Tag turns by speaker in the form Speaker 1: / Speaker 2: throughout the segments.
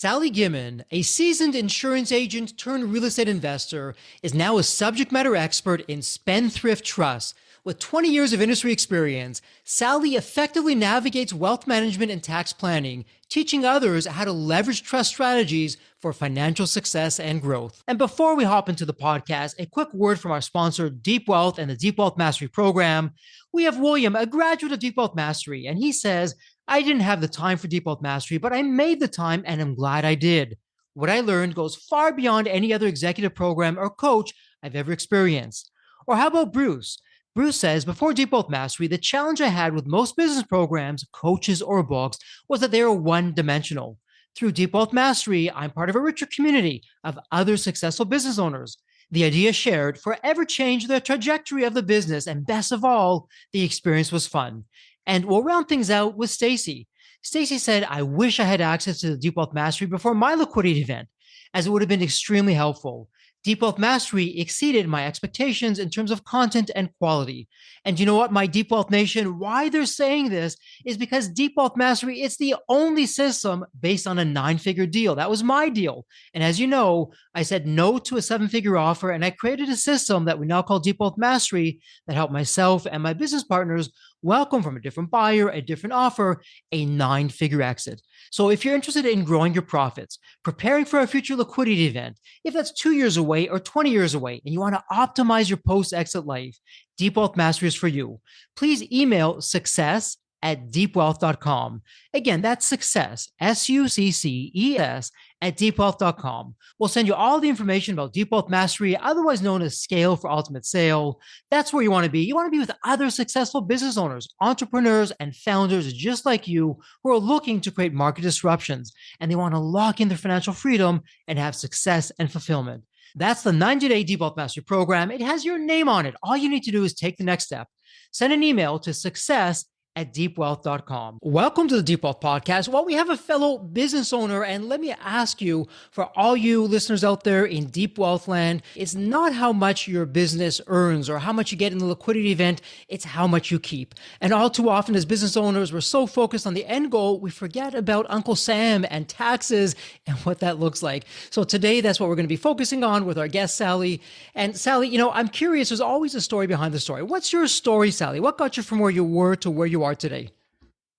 Speaker 1: Sally Gimon, a seasoned insurance agent turned real estate investor, is now a subject matter expert in Spendthrift trusts. With 20 years of industry experience, Sally effectively navigates wealth management and tax planning, teaching others how to leverage trust strategies for financial success and growth. And before we hop into the podcast, a quick word from our sponsor, Deep Wealth and the Deep Wealth Mastery Program. We have William, a graduate of Deep Wealth Mastery, and he says, I didn't have the time for Deep Wealth Mastery, but I made the time and I'm glad I did. What I learned goes far beyond any other executive program or coach I've ever experienced. Or how about Bruce? Bruce says, before Deep Wealth Mastery, the challenge I had with most business programs, coaches, or books was that they are one-dimensional. Through Deep Wealth Mastery, I'm part of a richer community of other successful business owners. The idea shared forever changed the trajectory of the business, and best of all, the experience was fun. And we'll round things out with Stacy. Stacy said, I wish I had access to the Deep Wealth Mastery before my liquidity event, as it would have been extremely helpful. Deep Wealth Mastery exceeded my expectations in terms of content and quality. And you know what, my Deep Wealth Nation, why they're saying this is because Deep Wealth Mastery, it's the only system based on a 9-figure deal. That was my deal. And as you know, I said no to a 7-figure offer, and I created a system that we now call Deep Wealth Mastery that helped myself and my business partners welcome from a different buyer, a different offer, a 9-figure exit. So if you're interested in growing your profits, preparing for a future liquidity event, if that's 2 years away or 20 years away, and you want to optimize your post-exit life, Deep Wealth Mastery is for you. Please email success@deepwealth.com. Again, that's success, SUCCES, at deepwealth.com. We'll send you all the information about Deep Wealth Mastery, otherwise known as Scale for Ultimate Sale. That's where you want to be. You want to be with other successful business owners, entrepreneurs, and founders just like you who are looking to create market disruptions, and they want to lock in their financial freedom and have success and fulfillment. That's the 90-day Deep Wealth Mastery Program. It has your name on it. All you need to do is take the next step. Send an email to success@deepwealth.com. Welcome to the Deep Wealth Podcast. Well, we have a fellow business owner, and let me ask you, for all you listeners out there in Deep Wealth land, it's not how much your business earns or how much you get in the liquidity event, it's how much you keep. And all too often as business owners, we're so focused on the end goal, we forget about Uncle Sam and taxes and what that looks like. So today, that's what we're going to be focusing on with our guest, Sally. And Sally, I'm curious, there's always a story behind the story. What's your story, Sally? What got you from where you were to where you are today?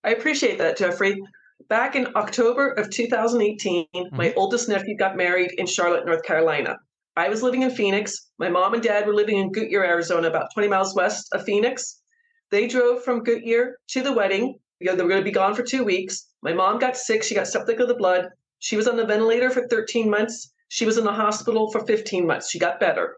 Speaker 2: I appreciate that, Jeffrey. Back in October of 2018, my oldest nephew got married in Charlotte, North Carolina. I was living in Phoenix. My mom and dad were living in Goodyear, Arizona, about 20 miles west of Phoenix. They drove from Goodyear to the wedding. They were going to be gone for 2 weeks. My mom got sick. She got septic of the blood. She was on the ventilator for 13 months. She was in the hospital for 15 months. She got better.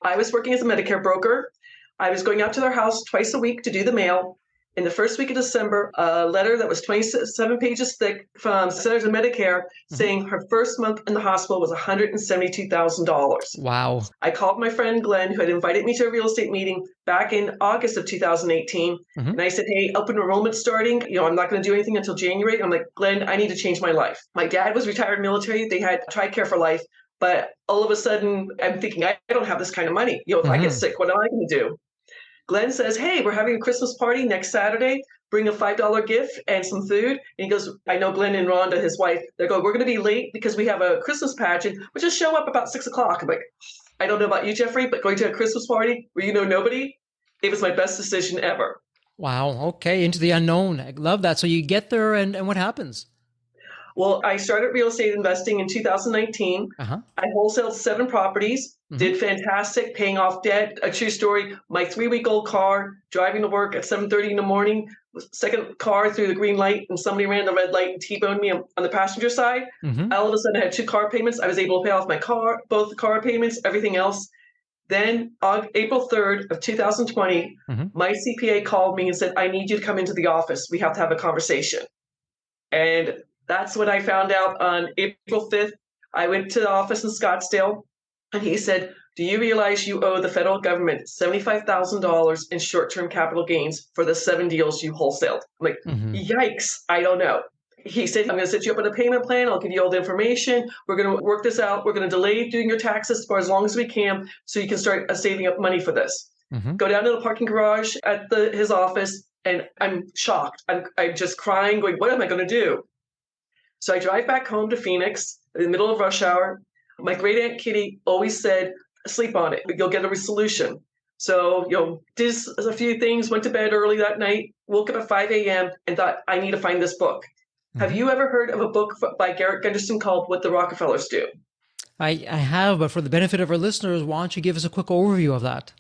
Speaker 2: I was working as a Medicare broker. I was going out to their house twice a week to do the mail. In the first week of December, a letter that was 27 pages thick from Centers of Medicare saying her first month in the hospital was $172,000.
Speaker 1: Wow.
Speaker 2: I called my friend Glenn, who had invited me to a real estate meeting back in August of 2018. And I said, hey, open enrollment starting. I'm not going to do anything until January. I'm like, Glenn, I need to change my life. My dad was retired military. They had TRICARE for life. But all of a sudden, I'm thinking, I don't have this kind of money. If I get sick, what am I going to do? Glenn says, hey, we're having a Christmas party next Saturday. Bring a $5 gift and some food. And he goes, I know Glenn and Rhonda, his wife, they go, we're going to be late because we have a Christmas pageant. We'll just show up about 6 o'clock. I'm like, I don't know about you, Jeffrey, but going to a Christmas party where you know nobody, it was my best decision ever.
Speaker 1: Wow. Okay. Into the unknown. I love that. So you get there and what happens?
Speaker 2: Well, I started real estate investing in 2019. I wholesaled 7 properties, did fantastic, paying off debt. A true story, my 3-week-old car, driving to work at 7:30 in the morning, second car through the green light, and somebody ran the red light and T-boned me on the passenger side. All of a sudden, I had 2 car payments. I was able to pay off my car, both the car payments, everything else. Then on April 3rd of 2020, my CPA called me and said, I need you to come into the office. We have to have a conversation. And that's what I found out on April 5th. I went to the office in Scottsdale, and he said, do you realize you owe the federal government $75,000 in short-term capital gains for the 7 deals you wholesaled? I'm like, yikes, I don't know. He said, I'm going to set you up on a payment plan. I'll give you all the information. We're going to work this out. We're going to delay doing your taxes for as long as we can so you can start saving up money for this. Go down to the parking garage at his office, and I'm shocked. I'm just crying, going, what am I going to do? So I drive back home to Phoenix in the middle of rush hour. My great Aunt Kitty always said, sleep on it, you'll get a resolution. So, did a few things, went to bed early that night, woke up at 5 a.m. and thought, I need to find this book. Mm-hmm. Have you ever heard of a book by Garrett Gunderson called What the Rockefellers Do?
Speaker 1: I have, but for the benefit of our listeners, why don't you give us a quick overview of that?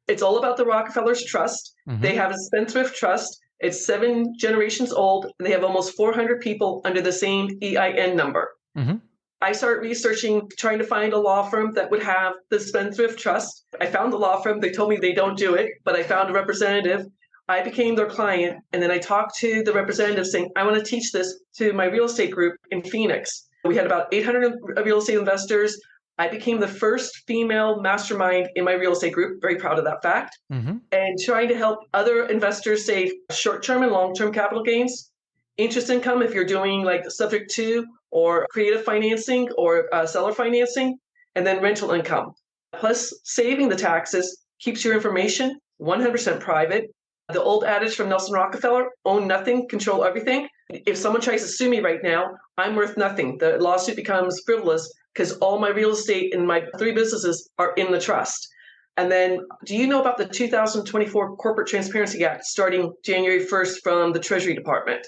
Speaker 2: It's all about the Rockefellers Trust. Mm-hmm. They have a Spendthrift Trust. It's 7 generations old, and they have almost 400 people under the same EIN number. Mm-hmm. I started researching, trying to find a law firm that would have the Spendthrift Trust. I found the law firm. They told me they don't do it, but I found a representative. I became their client, and then I talked to the representative saying, I want to teach this to my real estate group in Phoenix. We had about 800 real estate investors. I became the first female mastermind in my real estate group. Very proud of that fact. Mm-hmm. And trying to help other investors save short-term and long-term capital gains, interest income if you're doing like subject to or creative financing or seller financing, and then rental income. Plus, saving the taxes keeps your information 100% private. The old adage from Nelson Rockefeller, own nothing, control everything. If someone tries to sue me right now, I'm worth nothing. The lawsuit becomes frivolous because all my real estate and my 3 businesses are in the trust. And then, do you know about the 2024 Corporate Transparency Act starting January 1st from the Treasury Department?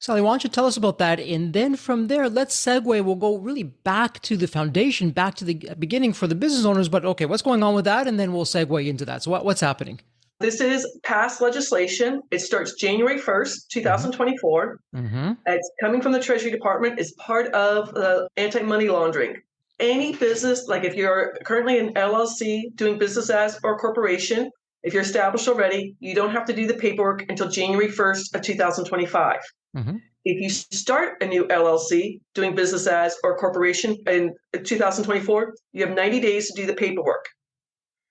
Speaker 1: Sally, why don't you tell us about that? And then from there, let's segue. We'll go really back to the foundation, back to the beginning for the business owners. But okay, what's going on with that? And then we'll segue into that. So what's happening?
Speaker 2: This is past legislation. It starts January 1st, 2024. Mm-hmm. It's coming from the Treasury Department. It's part of the anti-money laundering. Any business, like if you're currently an LLC doing business as or corporation, if you're established already, you don't have to do the paperwork until January 1st of 2025. Mm-hmm. If you start a new LLC doing business as or corporation in 2024, you have 90 days to do the paperwork.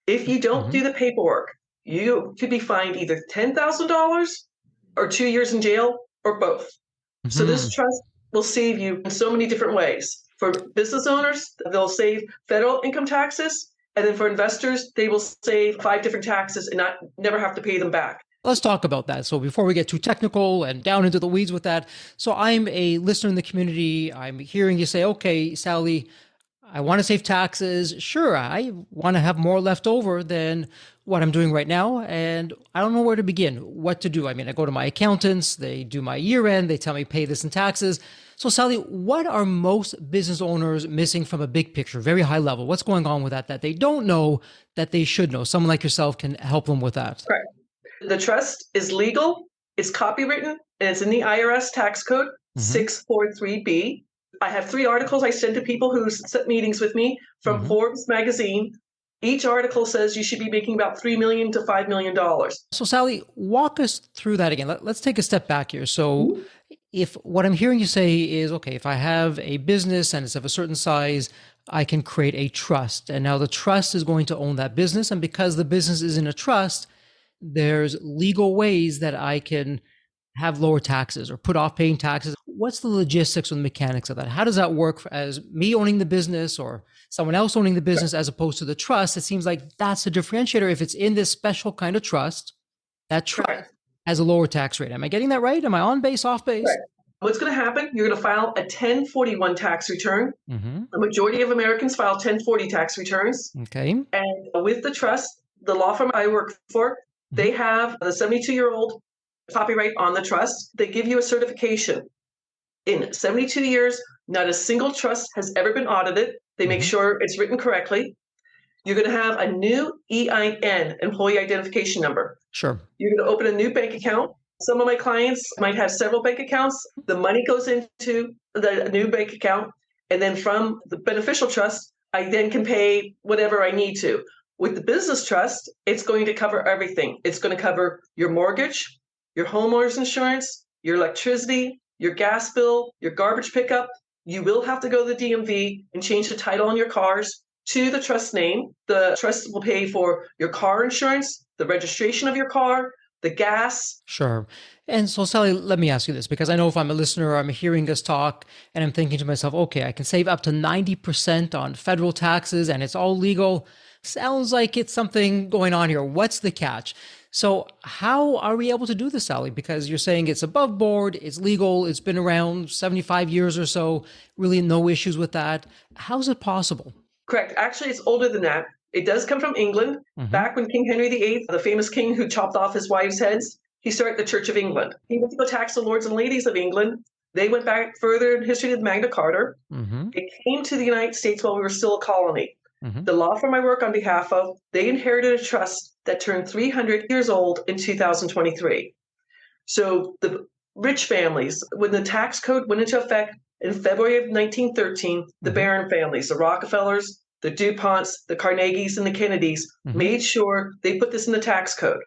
Speaker 2: If you don't do the paperwork, you could be fined either $10,000 or 2 years in jail or both. Mm-hmm. So this trust will save you in so many different ways. For business owners, they'll save federal income taxes. And then for investors, they will save 5 different taxes and never have to pay them back.
Speaker 1: Let's talk about that. So before we get too technical and down into the weeds with that, so I'm a listener in the community. I'm hearing you say, okay, Sally, I want to save taxes. Sure, I want to have more left over than what I'm doing right now. And I don't know where to begin, what to do. I mean, I go to my accountants, they do my year end, they tell me pay this in taxes. So Sally, what are most business owners missing from a big picture, very high level? What's going on with that they don't know that they should know? Someone like yourself can help them with that.
Speaker 2: Right. The trust is legal, it's copywritten, and it's in the IRS tax code 643B. I have 3 articles I send to people who set meetings with me from Forbes magazine. Each article says you should be making about $3 million to $5 million.
Speaker 1: So Sally, walk us through that again. Let's take a step back here. So if what I'm hearing you say is, okay, if I have a business and it's of a certain size, I can create a trust. And now the trust is going to own that business. And because the business is in a trust, there's legal ways that I can have lower taxes or put off paying taxes. What's the logistics and mechanics of that? How does that work as me owning the business or someone else owning the business as opposed to the trust? It seems like that's a differentiator. If it's in this special kind of trust, that trust has a lower tax rate. Am I getting that right? Am I on base, off base?
Speaker 2: Right. What's going to happen? You're going to file a 1041 tax return. Mm-hmm. The majority of Americans file 1040 tax returns.
Speaker 1: Okay.
Speaker 2: And with the trust, the law firm I work for, they have the 72-year-old copyright on the trust. They give you a certification. In 72 years, not a single trust has ever been audited. They make sure it's written correctly. You're going to have a new EIN, employee identification number.
Speaker 1: Sure.
Speaker 2: You're going to open a new bank account. Some of my clients might have several bank accounts. The money goes into the new bank account. And then from the beneficial trust, I then can pay whatever I need to. With the business trust, it's going to cover everything. It's going to cover your mortgage, your homeowner's insurance, your electricity, your gas bill, your garbage pickup. You will have to go to the DMV and change the title on your cars to the trust name. The trust will pay for your car insurance, the registration of your car, the gas.
Speaker 1: Sure. And so, Sally, let me ask you this, because I know if I'm a listener, I'm hearing us talk and I'm thinking to myself, okay, I can save up to 90% on federal taxes and it's all legal. Sounds like it's something going on here. What's the catch? So how are we able to do this, Sally? Because you're saying it's above board, it's legal, it's been around 75 years or so, really no issues with that. How's it possible?
Speaker 2: Correct. Actually, it's older than that. It does come from England.
Speaker 1: Hmm.
Speaker 2: Back when King Henry VIII, the famous king who chopped off his wives' heads, he started the Church of England. He went to go tax the lords and ladies of England. They went back further in history to the Magna Carta.
Speaker 1: Hmm.
Speaker 2: It came to the United States while we were still a colony.
Speaker 1: Hmm.
Speaker 2: The law firm I work on behalf of, they inherited a trust that turned 300 years old in 2023. So the rich families, when the tax code went into effect in February of 1913, the
Speaker 1: Hmm.
Speaker 2: Barron families, the Rockefellers, the DuPonts, the Carnegies, and the Kennedys
Speaker 1: Hmm.
Speaker 2: made sure they put this in the tax code.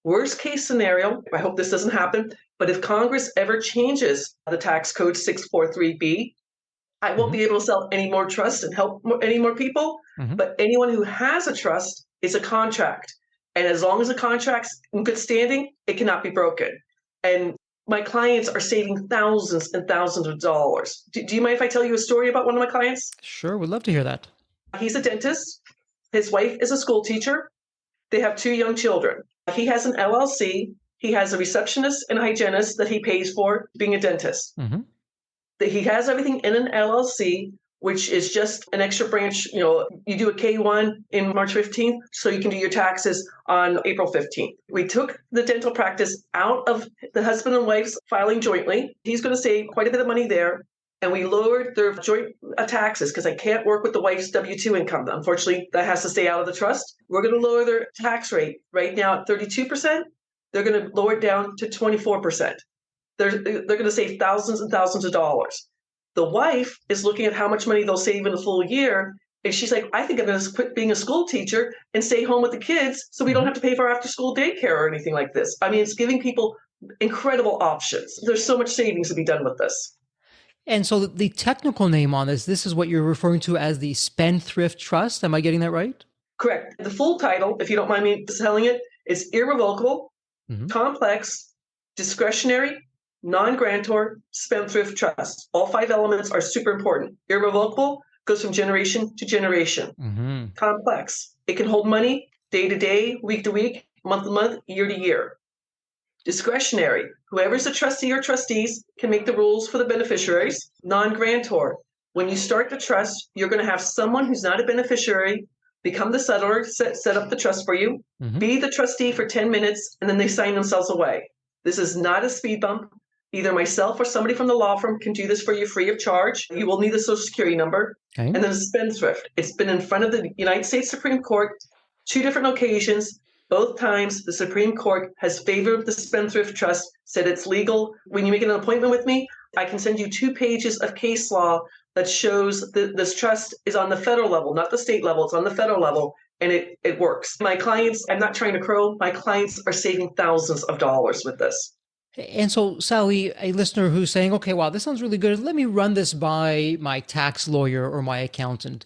Speaker 2: Worst case scenario, I hope this doesn't happen, but if Congress ever changes the tax code 643B, I won't
Speaker 1: Hmm.
Speaker 2: be able to sell any more trust and help any more people.
Speaker 1: Hmm.
Speaker 2: But anyone who has a trust is a contract. And as long as the contract's in good standing, it cannot be broken. And my clients are saving thousands and thousands of dollars. Do you mind if I tell you a story about one of my clients?
Speaker 1: Sure, would love to hear that.
Speaker 2: He's a dentist. His wife is a school teacher. They have 2 young children. He has an LLC. He has a receptionist and a hygienist that he pays for being a dentist.
Speaker 1: Hmm.
Speaker 2: He has everything in an LLC, which is just an extra branch. You do a K1 in March 15th, so you can do your taxes on April 15th. We took the dental practice out of the husband and wife's filing jointly. He's going to save quite a bit of money there. And we lowered their joint taxes because I can't work with the wife's W-2 income. Unfortunately, that has to stay out of the trust. We're going to lower their tax rate right now at 32%. They're going to lower it down to 24%. They're going to save thousands and thousands of dollars. The wife is looking at how much money they'll save in a full year. And she's like, I think I'm going to quit being a school teacher and stay home with the kids so we don't have to pay for after school daycare or anything like this. I mean, it's giving people incredible options. There's so much savings to be done with this.
Speaker 1: And so the technical name on this is what you're referring to as the Spendthrift Trust. Am I getting that right?
Speaker 2: Correct. The full title, if you don't mind me telling it, is irrevocable,
Speaker 1: Hmm.
Speaker 2: complex, discretionary, non-grantor, spendthrift trust. All 5 elements are super important. Irrevocable goes from generation to generation.
Speaker 1: Hmm.
Speaker 2: Complex, it can hold money day to day, week to week, month to month, year to year. Discretionary, whoever's the trustee or trustees can make the rules for the beneficiaries. Non-grantor, when you start the trust, you're going to have someone who's not a beneficiary become the settler, set up the trust for you,
Speaker 1: Hmm.
Speaker 2: be the trustee for 10 minutes, and then they sign themselves away. This is not a speed bump. Either myself or somebody from the law firm can do this for you free of charge. You will need a social security number.
Speaker 1: Okay.
Speaker 2: And then spendthrift. It's been in front of the United States Supreme Court 2 different occasions. Both times the Supreme Court has favored the spendthrift trust, said it's legal. When you make an appointment with me, I can send you 2 pages of case law that shows that this trust is on the federal level, not the state level. It's on the federal level, and it works. My clients, I'm not trying to crow, my clients are saving thousands of dollars with this.
Speaker 1: And so, Sally, a listener who's saying, okay, wow, this sounds really good. Let me run this by my tax lawyer or my accountant.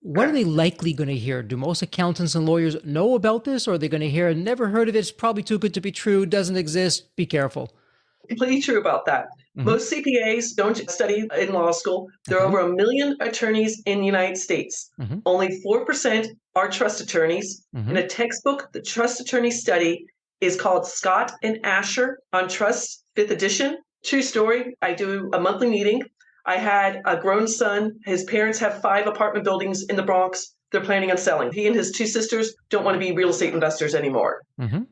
Speaker 1: What are they likely going to hear? Do most accountants and lawyers know about this? Or are they going to hear, never heard of it, it's probably too good to be true, doesn't exist, be careful?
Speaker 2: Completely true about that.
Speaker 1: Hmm.
Speaker 2: Most CPAs don't study in law school. There are
Speaker 1: Okay.
Speaker 2: over 1 million attorneys in the United States.
Speaker 1: Hmm.
Speaker 2: Only 4% are trust attorneys. In
Speaker 1: Hmm.
Speaker 2: a textbook, the trust attorney study is called Scott and Asher on Trust, 5th edition. True story. I do a monthly meeting. I had a grown son. His parents have 5 apartment buildings in the Bronx. They're planning on selling. He and his 2 sisters don't want to be real estate investors anymore.
Speaker 1: Hmm.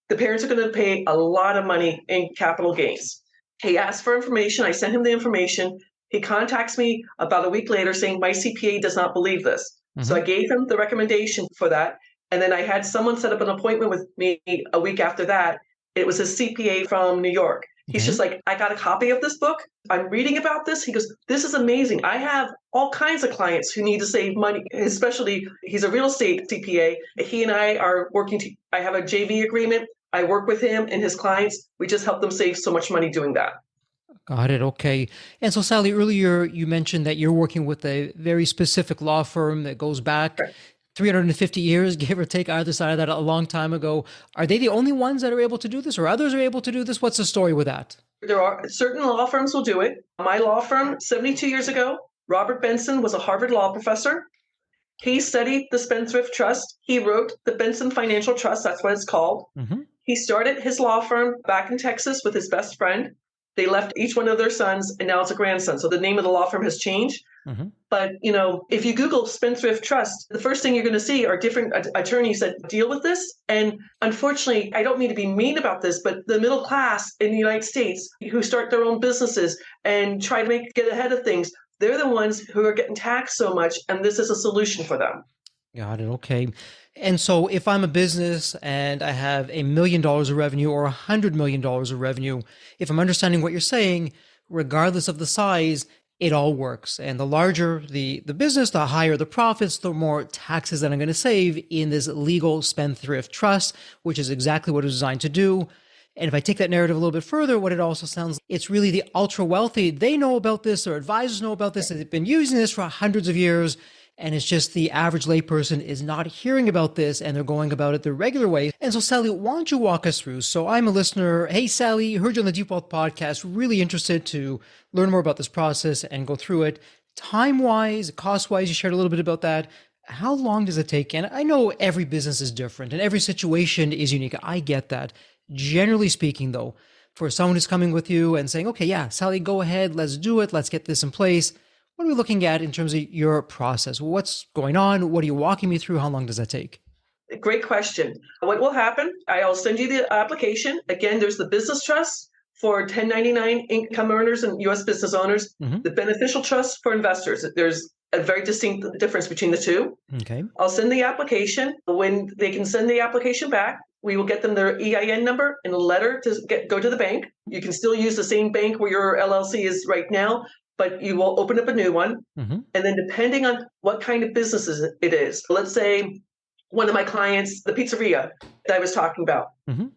Speaker 2: The parents are going to pay a lot of money in capital gains. He asked for information. I sent him the information. He contacts me about a week later saying, my CPA does not believe this. So
Speaker 1: Hmm.
Speaker 2: I gave him the recommendation for that. And then I had someone set up an appointment with me a week after that. It was a CPA from New York. He's
Speaker 1: Okay.
Speaker 2: just like, I got a copy of this book. I'm reading about this. He goes, this is amazing. I have all kinds of clients who need to save money, especially he's a real estate CPA. He and I are working I have a JV agreement. I work with him and his clients. We just help them save so much money doing that.
Speaker 1: Got it. Okay. And so, Sally, earlier you mentioned that you're working with a very specific law firm that goes back
Speaker 2: Correct.
Speaker 1: 350 years, give or take either side of that, a long time ago. Are they the only ones that are able to do this, or others are able to do this? What's the story with that?
Speaker 2: There are certain law firms will do it. My law firm, 72 years ago, Robert Benson was a Harvard law professor. He studied the Spendthrift Trust. He wrote the Benson Financial Trust. That's what it's called. He started his law firm back in Texas with his best friend. They left each one of their sons, and now it's a grandson. So the name of the law firm has changed. But, if you Google Spendthrift Trust, the first thing you're going to see are different attorneys that deal with this. And unfortunately, I don't mean to be mean about this, but the middle class in the United States who start their own businesses and try to get ahead of things, they're the ones who are getting taxed so much. And this is a solution for them.
Speaker 1: Got it. Okay. And so if I'm a business and I have $1 million of revenue or $100 million of revenue, if I'm understanding what you're saying, regardless of the size, it all works. And the larger the business, the higher the profits, the more taxes that I'm going to save in this legal spendthrift trust, which is exactly what it's designed to do. And if I take that narrative a little bit further, what it also sounds, it's really the ultra wealthy. They know about this, their advisors know about this, they've been using this for hundreds of years. And it's just the average layperson is not hearing about this and they're going about it the regular way. And so, Sally, why don't you walk us through? So I'm a listener. Hey, Sally, heard you on the Deep Wealth podcast. Really interested to learn more about this process and go through it. Time-wise, cost-wise, you shared a little bit about that. How long does it take? And I know every business is different and every situation is unique. I get that. Generally speaking, though, for someone who's coming with you and saying, okay, yeah, Sally, go ahead, let's do it. Let's get this in place. What are we looking at in terms of your process? What's going on? What are you walking me through? How long does that take?
Speaker 2: Great question. What will happen? I'll send you the application. Again, there's the business trust for 1099 income earners and U.S. business owners, the beneficial trust for investors. There's a very distinct difference between the two.
Speaker 1: Okay.
Speaker 2: I'll send the application. When they can send the application back, we will get them their EIN number and a letter to go to the bank. You can still use the same bank where your LLC is right now, but you will open up a new one. And then depending on what kind of business it is, let's say one of my clients, the pizzeria that I was talking about,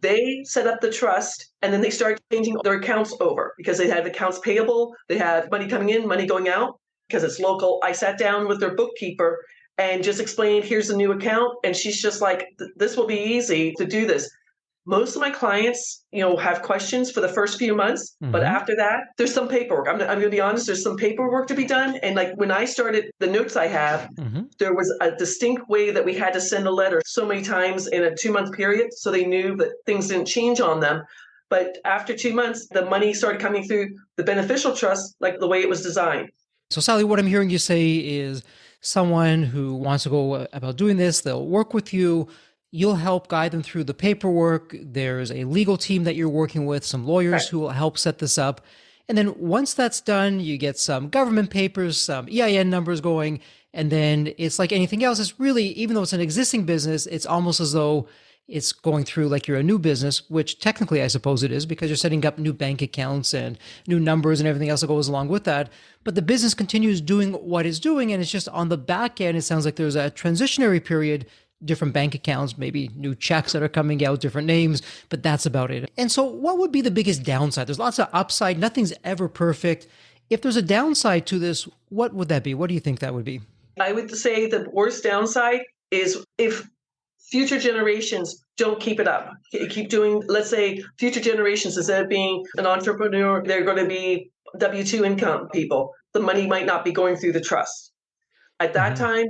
Speaker 2: they set up the trust and then they start changing their accounts over because they have accounts payable, they have money coming in, money going out because it's local. I sat down with their bookkeeper and just explained, here's the new account. And she's just like, this will be easy to do this. Most of my clients, have questions for the first few months, but after that, there's some paperwork. I'm going to be honest, there's some paperwork to be done. And like when I started, the notes I have, there was a distinct way that we had to send a letter so many times in a 2-month period. So they knew that things didn't change on them. But after 2 months, the money started coming through the beneficial trust, like the way it was designed.
Speaker 1: So Sally, what I'm hearing you say is someone who wants to go about doing this, they'll work with you. You'll help guide them through the paperwork. There's a legal team that you're working with, some lawyers who will help set this up. And then once that's done, you get some government papers, some EIN numbers going. And then it's like anything else. It's really, even though it's an existing business, it's almost as though it's going through like you're a new business, which technically I suppose it is because you're setting up new bank accounts and new numbers and everything else that goes along with that. But the business continues doing what it's doing. And it's just on the back end, it sounds like there's a transitionary period, different bank accounts, maybe new checks that are coming out, different names, but that's about it. And so what would be the biggest downside? There's lots of upside. Nothing's ever perfect. If there's a downside to this, what would that be? What do you think that would be?
Speaker 2: I would say the worst downside is if future generations don't keep it up. Keep doing, let's say future generations, instead of being an entrepreneur, they're going to be W-2 income people. The money might not be going through the trust. At that time,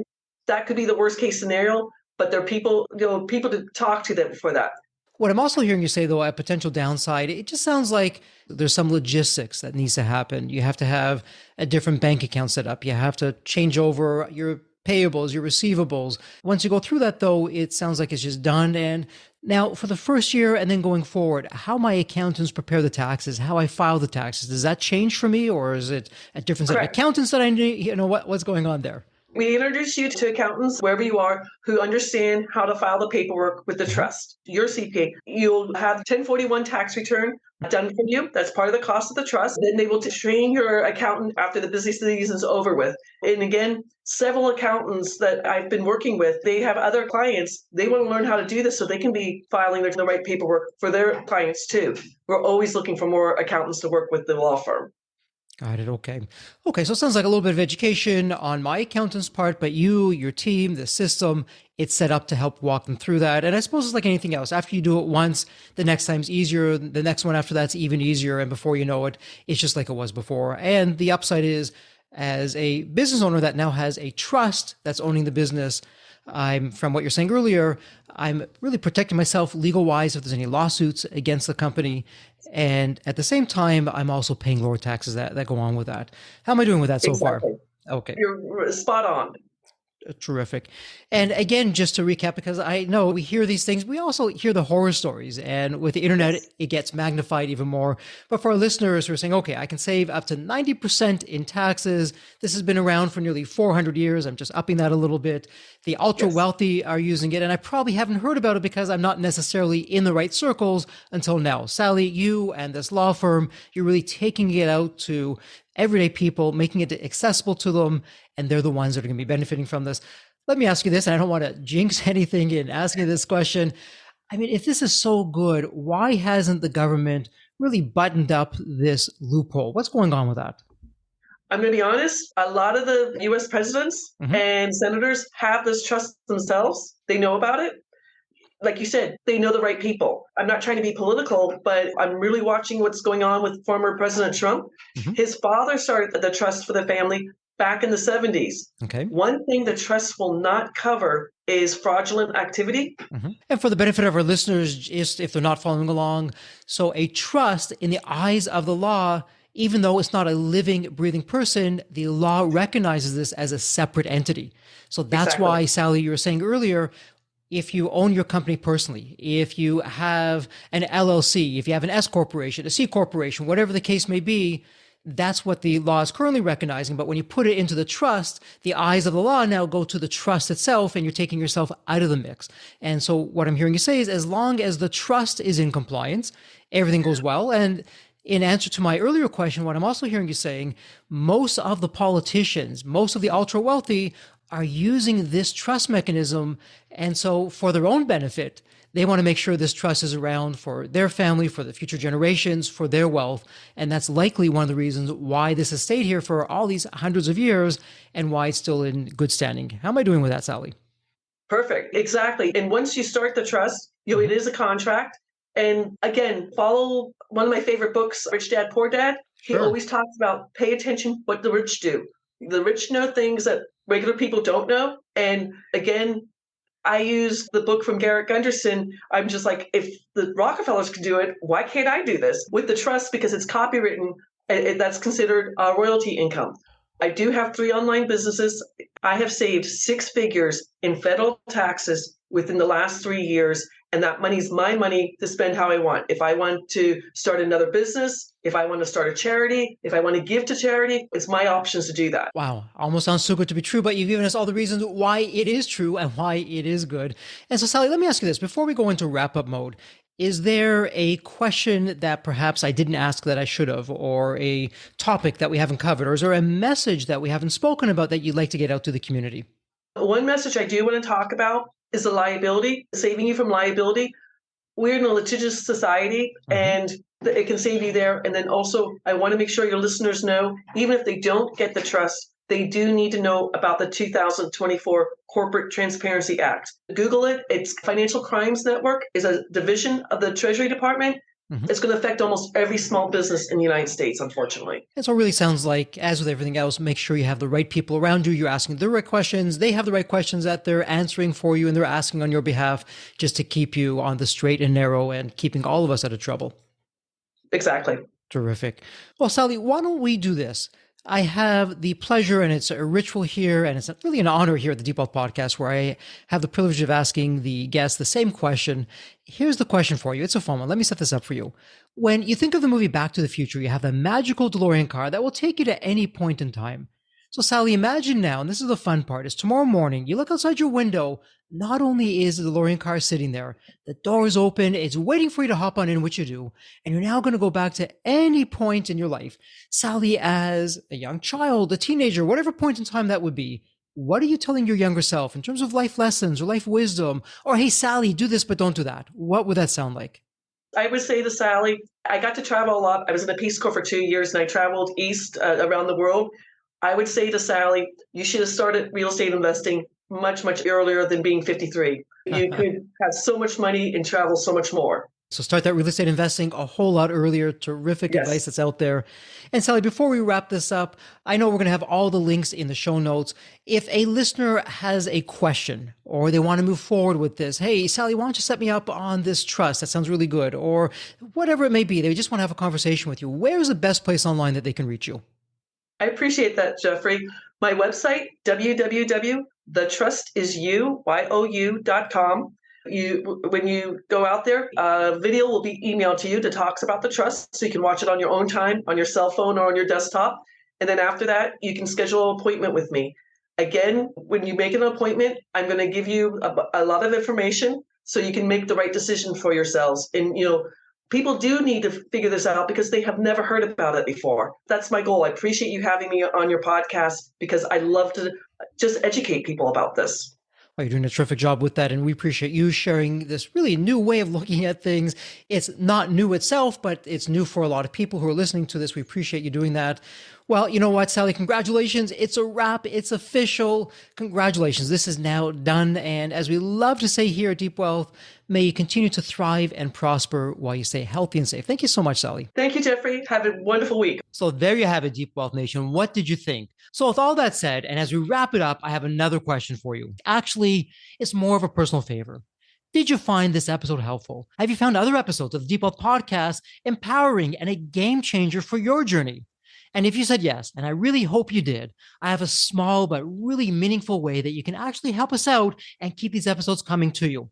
Speaker 2: that could be the worst case scenario. But there are people, people to talk to them for that.
Speaker 1: What I'm also hearing you say, though, a potential downside, it just sounds like there's some logistics that needs to happen. You have to have a different bank account set up. You have to change over your payables, your receivables. Once you go through that, though, it sounds like it's just done. And now for the first year and then going forward, how my accountants prepare the taxes, how I file the taxes, does that change for me? Or is it a different set of accountants that I need? What's going on there?
Speaker 2: We introduce you to accountants wherever you are who understand how to file the paperwork with the trust. Your CPA, you'll have 1041 tax return done for you. That's part of the cost of the trust. Then they will train your accountant after the busy season's over with. And again, several accountants that I've been working with, they have other clients. They want to learn how to do this so they can be filing the right paperwork for their clients too. We're always looking for more accountants to work with the law firm.
Speaker 1: Got it. Okay. Okay. So it sounds like a little bit of education on my accountant's part, but you, your team, the system, it's set up to help walk them through that. And I suppose it's like anything else. After you do it once, the next time's easier. The next one after that's even easier. And before you know it, it's just like it was before. And the upside is, as a business owner that now has a trust that's owning the business, from what you're saying earlier, I'm really protecting myself legal wise if there's any lawsuits against the company. And at the same time, I'm also paying lower taxes that go on with that. How am I doing with that so far?
Speaker 2: Exactly.
Speaker 1: Okay.
Speaker 2: You're spot on.
Speaker 1: Terrific. And again, just to recap, because I know we hear these things, we also hear the horror stories. And with the internet, yes, it gets magnified even more. But for our listeners who are saying, okay, I can save up to 90% in taxes. This has been around for nearly 400 years. I'm just upping that a little bit. The ultra wealthy are using it. And I probably haven't heard about it because I'm not necessarily in the right circles until now. Sally, you and this law firm, you're really taking it out to everyday people, making it accessible to them, and they're the ones that are going to be benefiting from this. Let me ask you this, and I don't want to jinx anything in asking this question. I mean, if this is so good, why hasn't the government really buttoned up this loophole? What's going on with that?
Speaker 2: I'm going to be honest, a lot of the U.S. presidents and senators have this trust themselves. They know about it. Like you said, they know the right people. I'm not trying to be political, but I'm really watching what's going on with former President Trump. His father started the trust for the family back in the 70s.
Speaker 1: Okay.
Speaker 2: One thing the trust will not cover is fraudulent activity.
Speaker 1: And for the benefit of our listeners, just if they're not following along, so a trust in the eyes of the law, even though it's not a living, breathing person, the law recognizes this as a separate entity. So that's why, Sally, you were saying earlier, if you own your company personally, if you have an LLC, if you have an S corporation, a C corporation, whatever the case may be, that's what the law is currently recognizing. But when you put it into the trust, the eyes of the law now go to the trust itself, and you're taking yourself out of the mix. And so what I'm hearing you say is, as long as the trust is in compliance, everything goes well. And in answer to my earlier question, what I'm also hearing you saying, most of the politicians, most of the ultra wealthy are using this trust mechanism. And so for their own benefit, they want to make sure this trust is around for their family, for the future generations, for their wealth. And that's likely one of the reasons why this has stayed here for all these hundreds of years and why it's still in good standing. How am I doing with that, Sally?
Speaker 2: Perfect. Exactly. And once you start the trust, it is a contract. And again, follow one of my favorite books, Rich Dad, Poor Dad. He always talks about pay attention what the rich do. The rich know things that regular people don't know. And again, I use the book from Garrett Gunderson. I'm just like, if the Rockefellers can do it, why can't I do this? With the trust, because it's copywritten, that's considered royalty income. I do have 3 online businesses. I have saved 6 figures in federal taxes within the last 3 years. And that money's my money to spend how I want. If I want to start another business, if I want to start a charity, if I want to give to charity, it's my options to do that.
Speaker 1: Wow. Almost sounds too good to be true, but you've given us all the reasons why it is true and why it is good. And so, Sally, let me ask you this. Before we go into wrap-up mode, is there a question that perhaps I didn't ask that I should have, or a topic that we haven't covered, or is there a message that we haven't spoken about that you'd like to get out to the community?
Speaker 2: One message I do want to talk about is the liability, saving you from liability. We're in a litigious society, and it can save you there. And then also, I want to make sure your listeners know, even if they don't get the trust, they do need to know about the 2024 Corporate Transparency Act. Google it. It's Financial Crimes Network is a division of the Treasury Department. It's going to affect almost every small business in the United States, unfortunately.
Speaker 1: And so it really sounds like, as with everything else, make sure you have the right people around you. You're asking the right questions. They have the right questions that they're answering for you and they're asking on your behalf, just to keep you on the straight and narrow and keeping all of us out of trouble.
Speaker 2: Exactly.
Speaker 1: Terrific. Well, Sally, why don't we do this? I have the pleasure, and it's a ritual here, and it's really an honor here at the Deep Wealth Podcast, where I have the privilege of asking the guests the same question. Here's the question for you. It's a fun one. Let me set this up for you. When you think of the movie Back to the Future, you have the magical DeLorean car that will take you to any point in time. So, Sally, imagine now, and this is the fun part, is tomorrow morning, you look outside your window, not only is the DeLorean car sitting there, the door is open, it's waiting for you to hop on in, which you do, and you're now going to go back to any point in your life. Sally, as a young child, a teenager, whatever point in time that would be, what are you telling your younger self in terms of life lessons or life wisdom? Or, hey, Sally, do this, but don't do that. What would that sound like?
Speaker 2: I would say to Sally, I got to travel a lot. I was in the Peace Corps for 2 years, and I traveled east around the world. I would say to Sally, you should have started real estate investing much, much earlier than being 53. You could have so much money and travel so much more.
Speaker 1: So start that real estate investing a whole lot earlier. Terrific advice
Speaker 2: Yes.
Speaker 1: that's out there. And Sally, before we wrap this up, I know we're going to have all the links in the show notes. If a listener has a question or they want to move forward with this, hey, Sally, why don't you set me up on this trust? That sounds really good. Or whatever it may be, they just want to have a conversation with you. Where's the best place online that they can reach you?
Speaker 2: I appreciate that, Jeffrey. My website, www.thetrustisisyou.com. When you go out there, a video will be emailed to you that talks about the trust, so you can watch it on your own time, on your cell phone or on your desktop. And then after that, you can schedule an appointment with me. Again, when you make an appointment, I'm going to give you a lot of information so you can make the right decision for yourselves. And people do need to figure this out because they have never heard about it before. That's my goal. I appreciate you having me on your podcast because I love to just educate people about this.
Speaker 1: Well, you're doing a terrific job with that. And we appreciate you sharing this really new way of looking at things. It's not new itself, but it's new for a lot of people who are listening to this. We appreciate you doing that. Well, you know what, Sally, congratulations. It's a wrap. It's official. Congratulations. This is now done. And as we love to say here at Deep Wealth, may you continue to thrive and prosper while you stay healthy and safe. Thank you so much, Sally.
Speaker 2: Thank you, Jeffrey. Have a wonderful week.
Speaker 1: So there you have it, Deep Wealth Nation. What did you think? So with all that said, and as we wrap it up, I have another question for you. Actually, it's more of a personal favor. Did you find this episode helpful? Have you found other episodes of the Deep Wealth Podcast empowering and a game changer for your journey? And if you said yes, and I really hope you did, I have a small but really meaningful way that you can actually help us out and keep these episodes coming to you.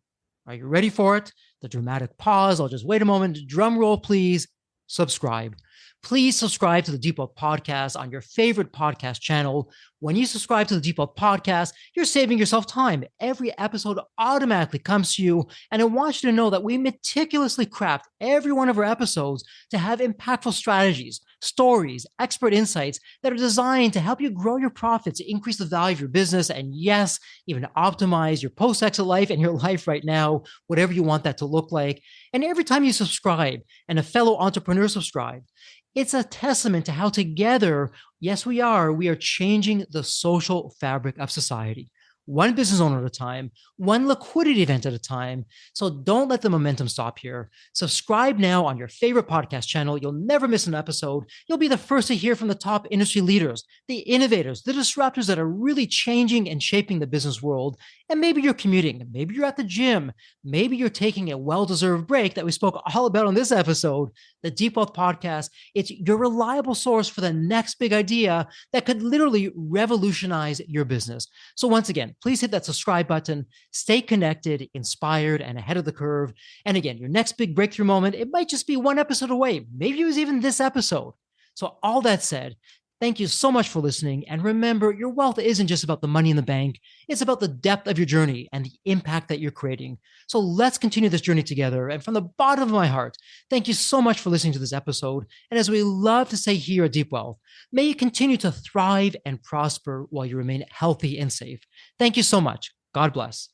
Speaker 1: Are you ready for it? The dramatic pause. I'll just wait a moment. Drum roll, please. Subscribe. Please subscribe to the Deep Wealth Podcast on your favorite podcast channel. When you subscribe to the Deep Wealth Podcast, you're saving yourself time. Every episode automatically comes to you. And I want you to know that we meticulously craft every one of our episodes to have impactful strategies, stories, expert insights that are designed to help you grow your profits, increase the value of your business, and yes, even optimize your post-exit life and your life right now, whatever you want that to look like. And every time you subscribe and a fellow entrepreneur subscribes, it's a testament to how together, yes, we are changing the social fabric of society. One business owner at a time, one liquidity event at a time. So don't let the momentum stop here. Subscribe now on your favorite podcast channel. You'll never miss an episode. You'll be the first to hear from the top industry leaders, the innovators, the disruptors that are really changing and shaping the business world. And maybe you're commuting, maybe you're at the gym, maybe you're taking a well-deserved break that we spoke all about on this episode. The Deep Wealth Podcast, it's your reliable source for the next big idea that could literally revolutionize your business. So once again, please hit that subscribe button, stay connected, inspired, and ahead of the curve. And again, your next big breakthrough moment, it might just be one episode away. Maybe it was even this episode. So all that said, thank you so much for listening. And remember, your wealth isn't just about the money in the bank. It's about the depth of your journey and the impact that you're creating. So let's continue this journey together. And from the bottom of my heart, thank you so much for listening to this episode. And as we love to say here at Deep Wealth, may you continue to thrive and prosper while you remain healthy and safe. Thank you so much. God bless.